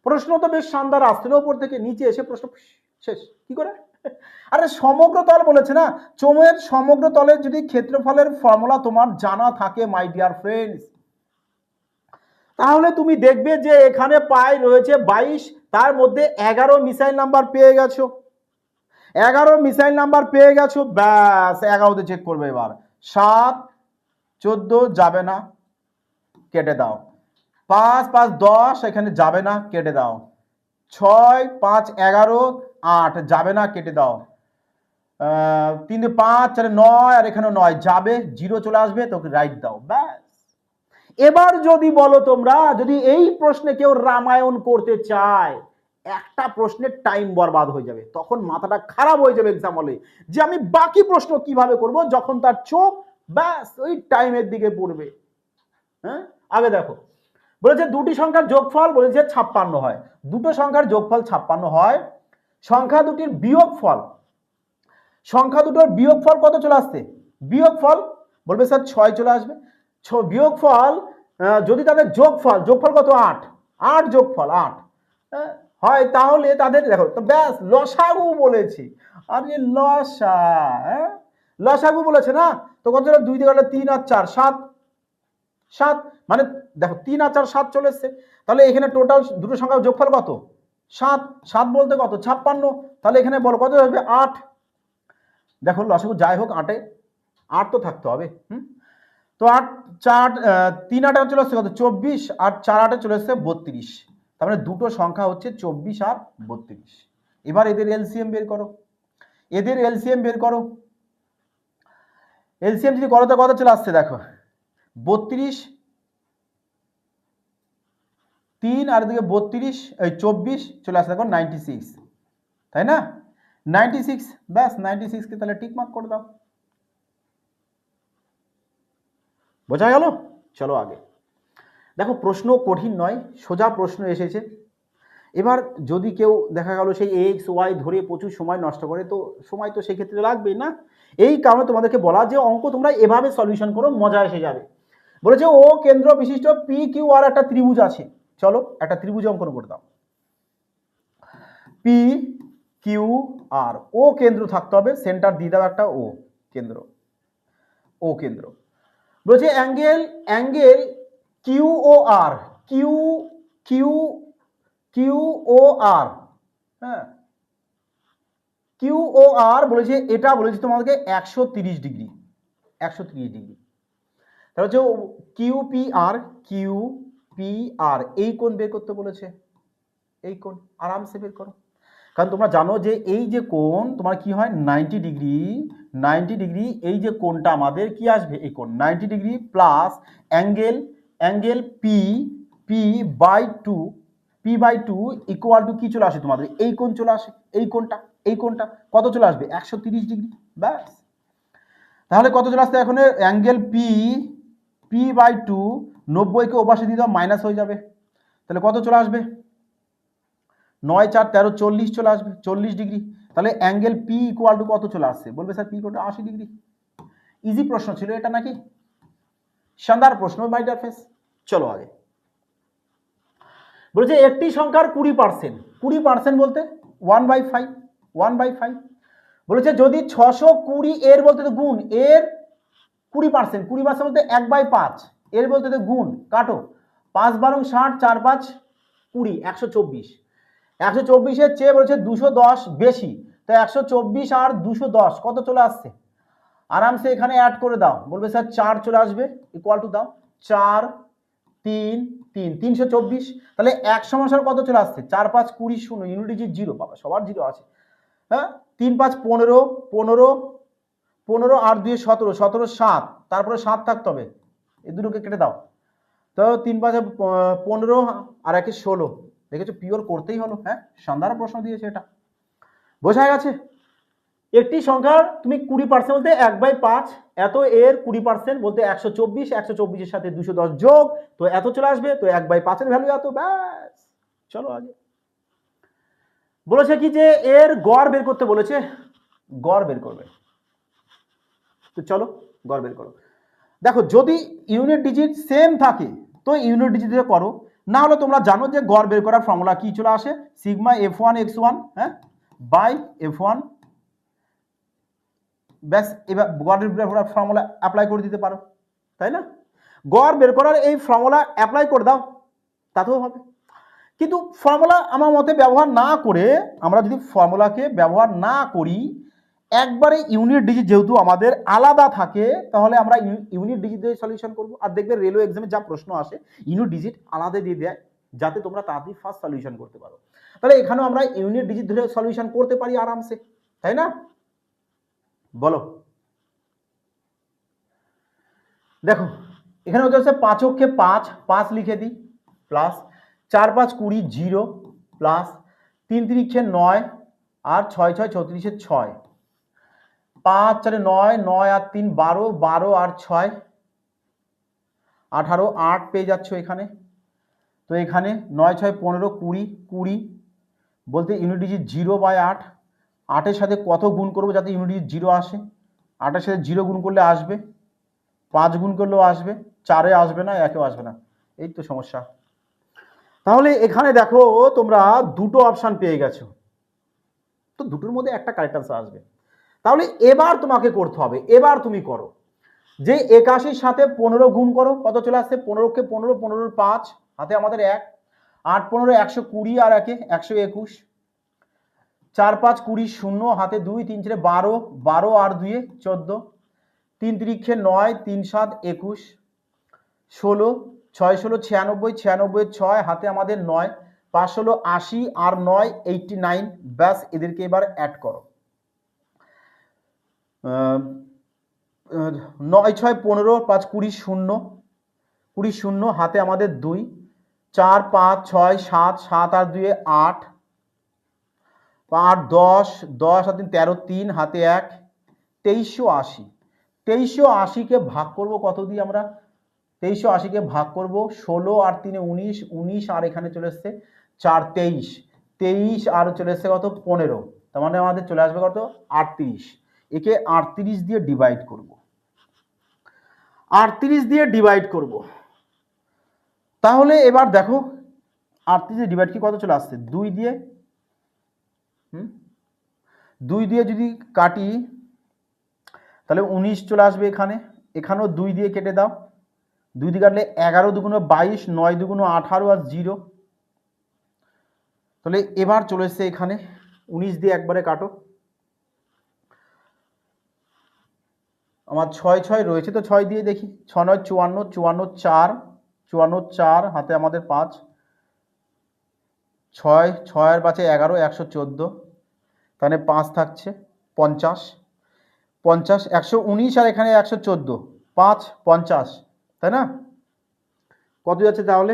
প্রশ্ন তো বেশ শানদার আসছিল, ওপর থেকে নিচে এসে প্রশ্ন শেষ কি করে। আরে সমগ্র তল বলেছে না, চোঙের সমগ্র তলের যদি ক্ষেত্রফলের ফর্মুলা তোমার জানা থাকে মাই ডিয়ার ফ্রেন্ডস, তাহলে তুমি দেখবে যে এখানে পাই রয়েছে 22, তার মধ্যে 11 মিসাইল নাম্বার পেয়ে গেছো, 11 মিসাইল নাম্বার পেয়ে গেছো, ব্যাস 11তে চেক করবে। এবার 7 14 যাবে না, কেটে দাও। 5 5 10 এখানে যাবে না, কেটে দাও। 6 5 11 8 যাবে না, কেটে দাও। 3 5 4 9 আর এখানে 9 যাবে, 0 চলে আসবে, তোকে রাইট দাও ব্যাস। এবার যদি বলো তোমরা, যদি এই প্রশ্নে কেউ রামায়ণ করতে চায়, একটা প্রশ্নের টাইম বরবাদ হয়ে যাবে, তখন মাথাটা খারাপ হয়ে যাবে এক্সাম হলে, যে আমি বাকি প্রশ্ন কিভাবে করব, যখন তার চোখ ব্যাস ওই টাইমের দিকে পড়বে। হ্যাঁ আগে দেখো বলেছে দুটি সংখ্যার যোগফল বলেছে 56 হয়, দুটো সংখ্যার যোগফল 56 হয়, সংখ্যা দুটির বিয়োগফল, সংখ্যা দুটোর বিয়োগফল কত চলে আসছে, বিয়োগফল বলবে স্যার 6 চলে আসবে। বিয়োগফল যদি তাদের যোগফল, যোগফল কত 8, 8 যোগফল 8 হয়, তাহলে তাদের দেখো তো ব্যাস লসাগু বলেছি। আরে লসা, লসাগু বলেছে না, তো কত 2 দিয়ে গেলে 3 আর 4 7, 7 মানে দেখো 3 আর 4 7 চলে এসছে, তাহলে এখানে টোটাল দুটো সংখ্যার যোগফল কত 7, 7 বলতে কত 56, তাহলে এখানে বলো কত হবে 8। দেখো লসাগু যাই হোক 8 তো থাকতে হবে। তো 3 8 চলে আসছে কত 24 আর 4 8 চলে আসছে 32। তার মানে দুটো সংখ্যা হচ্ছে 24 আর 32। এবার এদের এলসিএম বের করো, এদের এলসিএম বের করো। এলসিএম যদি করো তো কত চলে আসছে দেখো 32, 3 আর এদিকে 32, এই 24 চলে আসছে দেখো 96, তাই না? 96, ব্যাস 96 কে তাহলে টিক মার্ক করে দাও। বোঝা গেল? চলো আগে দেখো, প্রশ্ন কঠিন নয়, সোজা প্রশ্ন এসেছে। এবার যদি কেউ দেখা গেল সেই এক্স ওয়াই ধরে প্রচুর সময় নষ্ট করে, তো সময় তো সেই ক্ষেত্রে লাগবেই না। এই কারণে তোমাদেরকে বলা যে অঙ্ক তোমরা এভাবে সলিউশন করো, মজা এসে যাবে। বলেছে ও কেন্দ্র বিশিষ্ট পি কিউ আর একটা ত্রিভুজ আছে। চলো একটা ত্রিভুজ অঙ্কন করে দাও। পি কিউ আর, ও কেন্দ্র থাকতে হবে, সেন্টার দিয়ে দাও একটা ও কেন্দ্র, ও কেন্দ্র। বলছে অ্যাঙ্গেল অ্যাঙ্গেল কিউ ও আর, কিউ কিউ কিউ ও আর, হ্যাঁ কিউ ও আর বলেছে, এটা বলেছে তোমাদেরকে 130 ডিগ্রি, 130 ডিগ্রি। তাহলে হচ্ছে Q P R, Q P R এই কোণ বের করতে বলেছে, এই কোণ আরামসে বের করো। কারণ তোমরা জানো যে এই যে কোণ তোমার কি হয় 90 ডিগ্রি, 90 ডিগ্রি, এই যে কোণটা আমাদের কি আসবে এই কোণ 90 degree plus angle angle P P by two, P by two equal to কি চলে আসে তোমাদের এই কোণ চলে আসে, এই কোণটা, এই কোণটা কত চলে আসবে 130 ডিগ্রি। ব্যাস, তাহলে কত চলে আসছে এখন angle P P by two 90-কে ওপাশে দিয়ে দাও মাইনাস হয়ে যাবে, তাহলে কত চলে আসবে 9 4 13 40 চলে আসবে, 40 ডিগ্রি। তাহলে অ্যাঙ্গেল পি ইকুয়াল টু কত চলে আসছে, বলবে sir P equal to 80 degree. Easy প্রশ্ন ছিল এটা নাকি? শানদার প্রশ্ন মাই ডিয়ার ফ্রেন্ডস। চলো আগে বলেছে একটি সংখ্যার 20%, 20% বলতে 1/5, 1/5 বলেছে যদি 620 এর বলতে তো গুণ, এর 20%, 20% বলতে 1/5, এর বলতে তো গুণ, কাটো 5 12 60, 4 5 20, 124, 124-এর চেয়ে বলেছে 210 বেশি, তো 124 আর 210 কত চলে আসছে, আরামসে এখানে অ্যাড করে দাও, বলবে স্যার 4 চলে আসবে, ইকুয়াল টু দাও 4 3 3 324। তাহলে এক সমস্যার কত চলে আসছে 4 5 20 0, ইউনিট ডিজিট 0, বাবা সবার 0 আছে, হ্যাঁ 3 5 15 15 15 আর 2 17 17 7, তারপরে 7 থাকতে হবে, এই দুটোকে কেটে দাও, তো 3 5 15 আর 1 16, দেখেছো পিওর করতেই হলো, হ্যাঁ সাধারণ প্রশ্ন দিয়েছে এটা, বোঝা গেছে? একটি সংখ্যার তুমি 20% বলতে 1/5, এত এর 20% বলতে 124, 124-এর সাথে 210 যোগ, তো এত চলে আসবে, তো 1/5 এর ভ্যালু এত, ব্যাস। চলো আগে বলেছে কি যে এর গড় বের করতে বলেছে, গড় বের করবে, তো চলো গড় বের করো। দেখো যদি ইউনিট ডিজিট সেম থাকে তো ইউনিট ডিজিট দিয়ে করো, না হলে তোমরা জানো যে গড় বের করার ফর্মুলা কি চলে আসে, সিগমা f1 x1, হ্যাঁ বাই f1, ব্যাস এবার গড় বের করার ফর্মুলা অ্যাপ্লাই করে দিতে পারো, তাই না? গড় বের করার এই ফর্মুলা অ্যাপ্লাই করে দাও, তাতেও হবে। কিন্তু ফর্মুলা আমার মতে ব্যবহার না করে, আমরা যদি ফর্মুলাকে ব্যবহার না করি, একবারে ইউনিট ডিজিট যেহেতু আমাদের আলাদা থাকে, তাহলে আমরা ইউনিট ডিজিট দিয়ে সলিউশন করব। আর দেখবে রেলওয়ে এক্সামে যা প্রশ্ন আসে ইউনিট ডিজিট আলাদা দিয়ে দেয়, যাতে তোমরা তাড়াতাড়ি ফার্স্ট সলিউশন করতে পারো। তাহলে এখানেও আমরা ইউনিট ডিজিট ধরে সলিউশন করতে পারি আরামসে, তাই না? বলো দেখো এখানে হতে হচ্ছে 5 অক্ষে 5, 5 লিখে দিই, প্লাস 4 5 20 0, প্লাস 3 3 9 আর 6 6 36 6, 5 4 9 9 আর 3 12, 12 আর 6 18, 8 পেয়ে যাচ্ছ এখানে, তো এখানে 9 6 15 20 20 বলতে ইউনিট ডিজিট 0/8, 8-এর সাথে কত গুণ করবো যাতে ইউনিট ডিজিট 0 আসে, 8-এর সাথে 0 গুণ করলে আসবে, 5 গুণ করলেও আসবে, 4-এ আসবে না, 1-এও আসবে না, এই তো সমস্যা। তাহলে এখানে দেখো তোমরা দুটো অপশন পেয়ে গেছো, তো দুটোর মধ্যে একটা কারেক্ট আনসার আসবে। তাহলে এবার তোমাকে করতে হবে, এবার তুমি করো যে 81-র সাথে 15 গুণ করো, কত চলে আসছে 15-কে 15, 15 5, হাতে আমাদের 1, 8 15 120 আর 1-এ 121, 4 5 20 0, হাতে 2 3 4 12, 12 আর 2-এ 14, তিন তিরিক্ষে 9, 3 7 21, 16, 6 16 96, 96 6 হাতে আমাদের 9, 5 16 80 আর 9 89। ব্যাস, এদেরকে এবার অ্যাড করো। 9 6 15, 5 20 0, 20 0 হাতে আমাদের 2, 4 5 6 7, 7 আর 2 8, 8 10, 10 আর 3 13, 3 হাতে 1, 2380। 2380কে ভাগ করব কত দিয়ে আমরা? 2380কে ভাগ করব 16 আর 3 19, 19 আর এখানে চলে এসছে 4 23, 23 আর চলে এসছে কত 15, তার মানে আমাদের চলে আসবে কত 38। একে 38 দিয়ে ডিভাইড করব, 38 দিয়ে ডিভাইড করব। তাহলে এবার দেখো 38 দিয়ে ডিভাইড কি কত চলে আসছে 2 দিয়ে, 2 দিয়ে যদি কাটি তাহলে 19 চলে আসবে এখানে, এখানেও 2 দিয়ে কেটে দাও, 2 দিয়ে কাটলে 11 2 22, 9 2 18 আর 0। তাহলে এবার চলে এসছে এখানে 19 দিয়ে একবারে কাটো, আমার 6 6 রয়েছে তো 6 দিয়ে দেখি, 6 9 54, 54 4, 54 4 হাতে আমাদের 5, 6 6 আর 5 11, 114, তাহলে 5 থাকছে 50, 50 119 আর এখানে 114, 5 50, তাই না? কত যাচ্ছে তাহলে?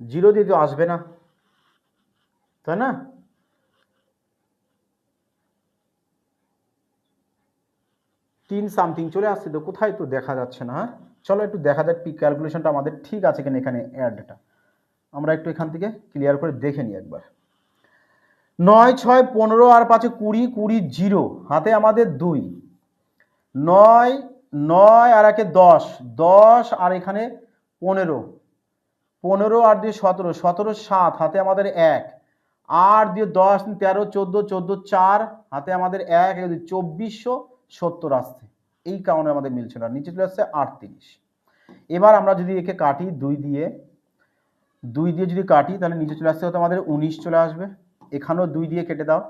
জিরো দিয়ে তো আসবে না, তাই না? তিন সামথিং চলে আসছে তো, কোথায় তো দেখা যাচ্ছে না। হ্যাঁ, চলো একটু দেখা যাক ক্যালকুলেশনটা আমাদের ঠিক আছে কিনা এখানে অ্যাডটা, আমরা একটু এখান থেকে ক্লিয়ার করে দেখে নিই একবার। 9 6 15 আর 5 20, 20 0 হাতে আমাদের 2, 9 9 আর 1 10, 10 আর এখানে 15, 15 আর 2 17, 17 7 হাতে আমাদের 1, 8 দিয়ে 10 13 14, 14 4 হাতে আমাদের 1, 2470 আসছে। এই কারণে আমাদের মিলছিল না, নিচে চলে আসছে 38। এবার আমরা যদি একে কাটি 2 দিয়ে যদি কাটি তাহলে নিচে চলে আসছে হয়তো আমাদের 19 চলে আসবে, এখানেও 2 দিয়ে কেটে দাও,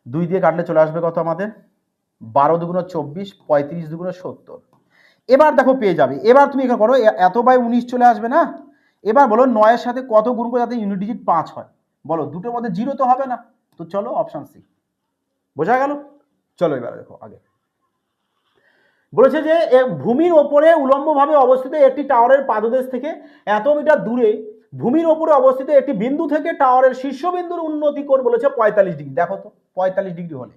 2 দিয়ে কাটলে চলে আসবে কত আমাদের 12 2 24, 35 2 70। এবার দেখো পেয়ে যাবে। এবার তুমি এখানে করো, এত বাই 19 চলে আসবে না? এবার বলো 9 এর সাথে কত গুণ করে যাতে ইউনিট ডিজিট 5 হয়, বলো দুটোর মধ্যে 0 তো হবে না, তো চলো অপশন সি। বোঝা গেল? চলো এবার দেখো আগে বলেছে যে ভূমির ওপরে উলম্বভাবে অবস্থিত একটি টাওয়ারের পাদদেশ থেকে এত মিটার দূরে ভূমির ওপরে অবস্থিত একটি বিন্দু থেকে টাওয়ারের শীর্ষবিন্দুর উন্নতি কোণ বলেছে 45 ডিগ্রি। দেখো তো 45 ডিগ্রি হলে,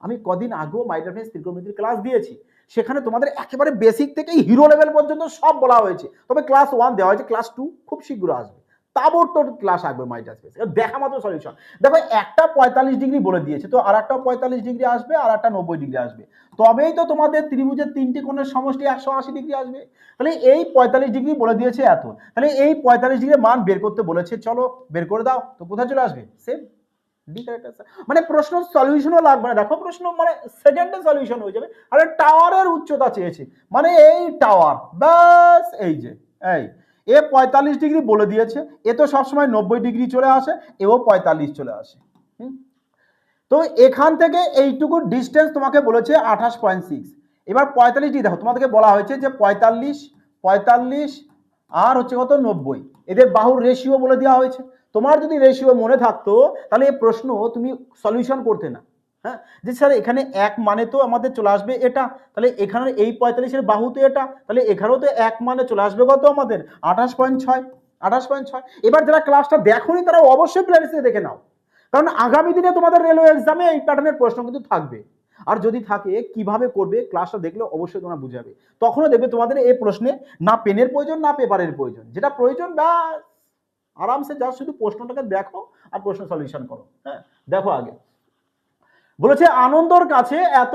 আমি কদিন আগেও মাইক্রোফিন্যান্স ত্রিকোণমিতির ক্লাস দিয়েছি, সেখানে তোমাদের একেবারে বেসিক থেকে হিরো লেভেল পর্যন্ত সব বলা হয়েছে, তবে ক্লাস 1 দেওয়া হয়েছে, ক্লাস 2 খুব শীঘ্র আসবে, তাবড়তোড় ক্লাস আসবে মাইক্রোফিন্যান্স। দেখা মাত্র সলিউশন দেখো, একটা 45 ডিগ্রি বলে দিয়েছে, তো আর একটা 45 ডিগ্রি আসবে আর একটা 90 ডিগ্রি আসবে, তবেই তো তোমাদের ত্রিভুজের তিনটি কোণের সমষ্টি 180 ডিগ্রি আসবে। তাহলে এই 45 ডিগ্রি বলে দিয়েছে এত, তাহলে এই 45 ডিগ্রির মান বের করতে বলেছে, চলো বের করে দাও, তো কোথায় চলে আসবে সেম ডি কারেক্ট आंसर। মানে প্রশ্ন সলিউশনও লাগবে না, দেখো প্রশ্ন মানে সেকেন্ডে সলিউশন হয়ে যাবে। আরে টাওয়ারের উচ্চতা চেয়েছে, মানে এই টাওয়ার, বাস এই যে এই এ 45 ডিগ্রি বলে দিয়েছে, এ তো সবসময় 90 ডিগ্রি চলে আসে, এও 45 চলে আসে। তো এখান থেকে এইটুকু ডিস্টেন্স তোমাকে বলেছে 28.6। এবার 45 ডিগ্রি দেখো, তোমাদেরকে বলা হয়েছে যে 45 45 আর হচ্ছে কত 90, এদের বাহুর রেশিও বলে দেওয়া হয়েছে। তোমার যদি রেশিও মনে থাকতো তাহলে এই প্রশ্ন তুমি সলিউশন করতে না। হ্যাঁ, যে স্যার এখানে 1 মানে তো আমাদের চলে আসবে এটা, তাহলে এখানে এই 45 এর বাহু তো এটা, তাহলে এখানেও তো 1 মানে চলে আসবে কত আমাদের 28.6, 28.6। এবার যারা ক্লাসটা দেখোনি তারা অবশ্যই প্লেলিস্টে দেখে নাও, কারণ আগামী দিনে তোমাদের রেলওয়ে এক্সামে এই প্যাটার্নের প্রশ্ন কিন্তু থাকবে, আর যদি থাকে কিভাবে করবে ক্লাসটা দেখলে অবশ্যই তোমরা বুঝাবে। তখনও দেখবে তোমাদের এই প্রশ্নে না পেনের প্রয়োজন না পেপারের প্রয়োজন, যেটা প্রয়োজন ব্যাস আরামসে যা শুধু প্রশ্নটাকে দেখো আর প্রশ্ন সলিউশন করো। হ্যাঁ, দেখো আগে বলেছে আনন্দর কাছে এত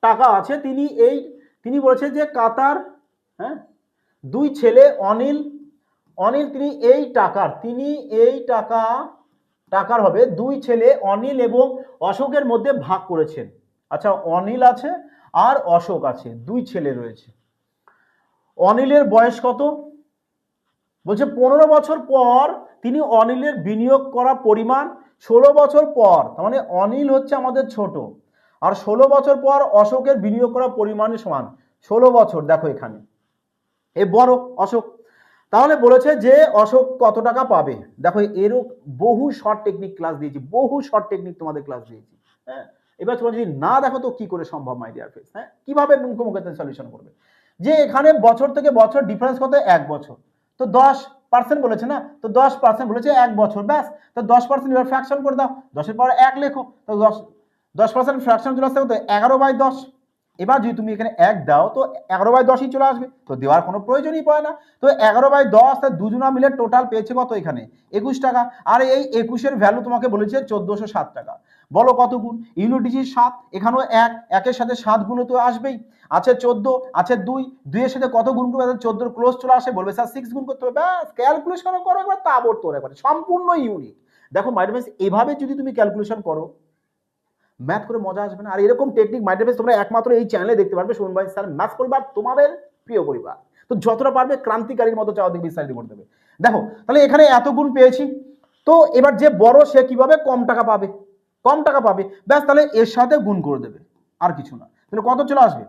টাকা আছে, তিনি বলেছে যে কাতার, হ্যাঁ, দুই ছেলে অনিল তিনি এই টাকার হবে দুই ছেলে অনিল এবং অশোকের মধ্যে ভাগ করেছেন। আচ্ছা, অনিল আছে আর অশোক আছে, দুই ছেলে রয়েছে। অনিলের বয়স কত? বলছে 15 বছর পর তিনি অনিলের বিনিয়োগ করা পরিমাণ 16 বছর পর, তার মানে অনিল হচ্ছে আমাদের ছোট, আর 16 বছর পর অশোকের বিনিয়োগ করা পরিমাণের সমান। 16 বছর, দেখো এখানে এ বড় অশোক, তাহলে বলেছে যে অশোক কত টাকা পাবে। দেখো এরও বহু শর্ট টেকনিক ক্লাস দিয়েছি, বহু শর্ট টেকনিক তোমাদের ক্লাস দিয়েছি। হ্যাঁ, এবার তোমরা যদি না দেখো তো কি করে সম্ভব মাই ডিয়ার ফ্রেন্ডস। হ্যাঁ, কিভাবে মুখোমুখি সলিউশন করবে, যে এখানে বছর থেকে বছর ডিফারেন্স কত, 1 বছর, তো 10% বলেছে না, তো 10% বলেছে 1 বছর, ব্যাস। তো 10% এবার ফ্র্যাকশন করে দাও, 10 এর পর 1 লেখো, তো 10% ফ্র্যাকশন চলে আসতে কত, 11/10। এবার যদি তুমি এখানে 1 দাও তো 11/10ই চলে আসবে, তো দেওয়ার কোনো প্রয়োজনই পড়ে না। তো 11/10 তার দুজনা মিলে টোটাল পেয়েছে কত এখানে, 21 টাকা। আর এই 21-এর ভ্যালু তোমাকে বলেছে 1407 টাকা। বলো কত গুণ, ইউনিট ডিজিট 7, এখানেও 1, 1-এর সাথে 7 গুণ তো আসবেই, আছে 14, আছে 2, 2 এর সাথে কত গুণ করবে, 14 ক্লোজ চলে আসে, বলবে স্যার 6 গুণ করতে হবে, ব্যাস ক্যালকুলেশন করো একবার তাবড়তোড় একবার সম্পূর্ণ ইউনিট। দেখো মাই ডিয়ার ফ্রেন্ডস, এভাবে যদি তুমি ক্যালকুলেশন করো ম্যাথ করে মজা আসবে না। আর এরকম টেকনিক মাই ডিয়ার ফ্রেন্ডস তোমরা একমাত্র এই চ্যানেলে দেখতে পারবে, সুমন ভাই স্যার ম্যাথ পরিবার তোমাদের প্রিয় পরিবার। তো যতটা পারবে ক্রান্তিকারীর মতো চাও দেখবে বিস্তারিত করে দেবে। দেখো তাহলে এখানে এত গুণ পেয়েছি, তো এবার যে বড় সে কিভাবে কম টাকা পাবে, কম টাকা পাবে, ব্যাস তাহলে এর সাথে গুণ করে দেবে, আর কিছু না। তাহলে কত চলে আসবে,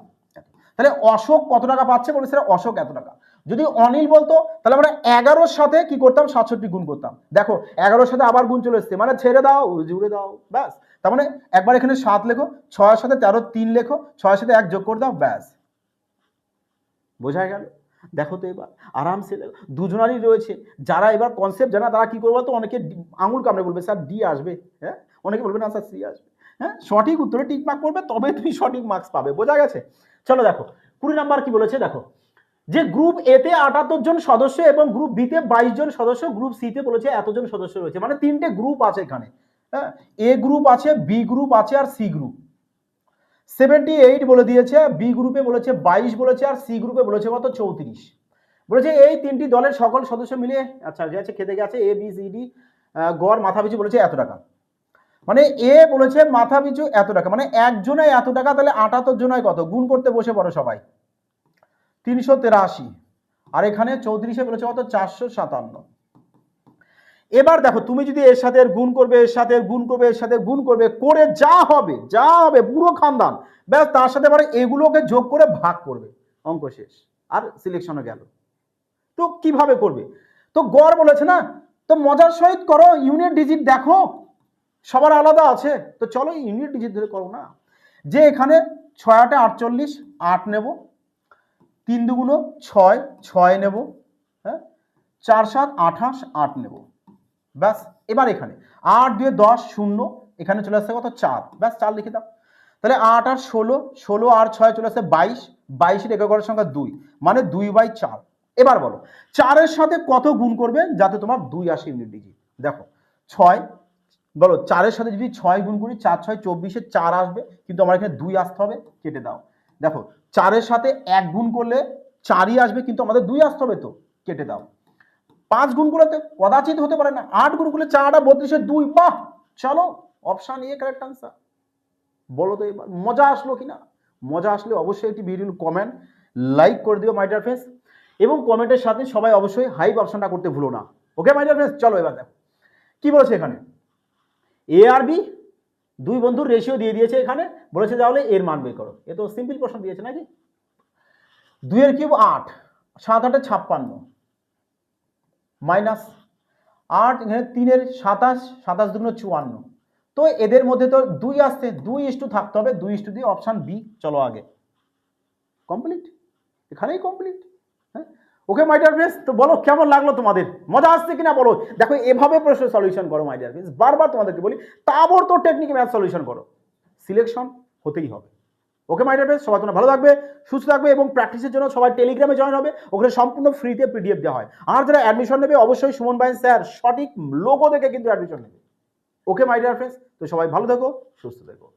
তাহলে অশোক কত টাকা পাচ্ছে, বলে স্যার অশোক এত টাকা। যদি অনিল বলতো তাহলে আমরা 11-র সাথে কি করতাম, 67 গুণ করতাম। দেখো 11-র সাথে আবার গুণ চলে এসছে, মানে ছেড়ে দাও জুড়ে দাও, ব্যাস। তার মানে একবার এখানে 7 লেখো, 6-এর সাথে 13 3 লেখো, 6-এর সাথে 1 যোগ করে দাও, ব্যাস বোঝা গেল। দেখো তো এবার আরামসে দুজনারই রয়েছে, যারা এবার কনসেপ্ট জানা তারা কি করবো, তো অনেকে আঙুল কামড়ে বলবে স্যার ডি আসবে, হ্যাঁ, অনেকে বলবে না স্যার সি আসবে। হ্যাঁ, সঠিক উত্তরে টিক মার্ক করবে, তবে তুমি সঠিক মার্কস পাবে, বোঝা গেছে। চলো দেখো 20 নাম্বার কি বলেছে, দেখো যে গ্রুপ এ তে 78 জন সদস্য এবং গ্রুপ বি তে 22 জন সদস্য, গ্রুপ সি তে বলেছে এতজন সদস্য রয়েছে, মানে 3টে গ্রুপ আছে এখানে। হ্যাঁ, এ গ্রুপ আছে, বি গ্রুপ আছে, আর সি গ্রুপ। 78 বলে দিয়েছে, বি গ্রুপে বলেছে 22 বলেছে, আর সি গ্রুপে বলেছে কত, 34 বলেছে। এই তিনটি দলের সকল সদস্য মিলে, আচ্ছা গেছে খেতে গেছে, এ বি সি ডি, গড় মাথা পিছু বলেছে এত টাকা, মানে এ বলেছে মাথা পিছু এত টাকা, মানে একজনে এত টাকা, তাহলে 78 জনায় কত, গুণ করতে বসে পড়ো সবাই, 383, আর এখানে 34-এ বলেছে কত, 457। এবার দেখো তুমি যদি এর সাথে গুণ করবে, এর সাথে গুণ করবে, এর সাথে গুণ করবে, করে যা হবে পুরো খানদান, ব্যাস তার সাথে এবারে এগুলোকে যোগ করে ভাগ করবে, অঙ্ক শেষ, আর সিলেকশনে গেল। তো কিভাবে করবে, তো গড় বলেছে না, তো মজার সহিত করো, ইউনিট ডিজিট দেখো সবার আলাদা আছে, তো চলো ইউনিট ডিজিট ধরে করো না। যে এখানে 6 8 48, 8 নেব, 3 2 6, 6 নেব, হ্যাঁ, 4 7 28, 8 নেব, ব্যাস। এবার এখানে 8 2 10 0, এখানে চলে আসছে কত, 4, ব্যাস 4 লিখে দাও। তাহলে 8 আর 16, 16 আর 6 চলে আসছে 22, 22-এর একক গড়ের সংখ্যা 2, মানে 2/4। এবার বলো 4-এর সাথে কত গুণ করবে যাতে তোমার 2 আসে ইউনিট ডিজিট। দেখো 6, বলো 4-এর সাথে যদি 6 গুণ করি, 4 6 24-এ 4 আসবে, কিন্তু আমার এখানে 2 আসতে হবে, কেটে দাও। দেখো 4-এর সাথে 1 গুণ করলে 4ই আসবে, কিন্তু আমাদের 2 আসতে হবে, তো কেটে দাও। 5 গুণ করলে কদাচিৎ হতে পারে না, 8 গুণ করলে 4 আর 32-এ 2, বাহ, চলো অপশন এ কারেক্ট আনসার। বলো তো এবার মজা আসলো কিনা, মজা আসলে অবশ্যই একটি ভিডিও কমেন্ট লাইক করে দিও মাই ডিয়ার ফ্রেন্ডস, এবং কমেন্টের সাথে সবাই অবশ্যই হাইপ অপশনটা করতে ভুলো না, ওকে মাই ডিয়ার ফ্রেন্ডস। চলো এবার দেখো কি বলেছে এখানে, এ আর বি দুই বন্ধুর রেশিও দিয়ে দিয়েছে, এখানে বলেছে তাহলে এর মান বের করো। এ তো সিম্পল প্রশ্ন দিয়েছে নাকি, 2 এর কিউব 8, 7 8 56, মাইনাস 8, এখানে 3 এর 27, 27 2 54, তো এদের মধ্যে তো 2 আসছে, 2:2 থাকতে হবে, 2:2 দিয়ে অপশন বি, চলো আগে কমপ্লিট, এখানেই কমপ্লিট। হ্যাঁ, ওকে মাই ডিয়ার ফ্রেন্ডস, তো বলো কেমন লাগলো তোমাদের, মজা আসছে কিনা বলো। দেখো এভাবে প্রশ্ন সলিউশন করো মাই ডিয়ার ফ্রেন্ডস, বারবার তোমাদেরকে বলি তাবড়তোড় টেকনিকে ম্যাথ সলিউশন করো, সিলেকশন হতেই হবে। ওকে মাই ডিয়ার ফ্রেন্ডস, সবাই তোমরা ভালো থাকবে, সুস্থ থাকবে, এবং প্র্যাকটিসের জন্য সবাই টেলিগ্রামে জয়েন হবে, ওখানে সম্পূর্ণ ফ্রিতে পিডিএফ দেওয়া হয়। আর যারা অ্যাডমিশন নেবে অবশ্যই সুমন ভাই স্যার সঠিক লোগো দেখে কিন্তু অ্যাডমিশন নেবে। ওকে মাই ডিয়ার ফ্রেন্ডস, তো সবাই ভালো থেকো, সুস্থ থেকো।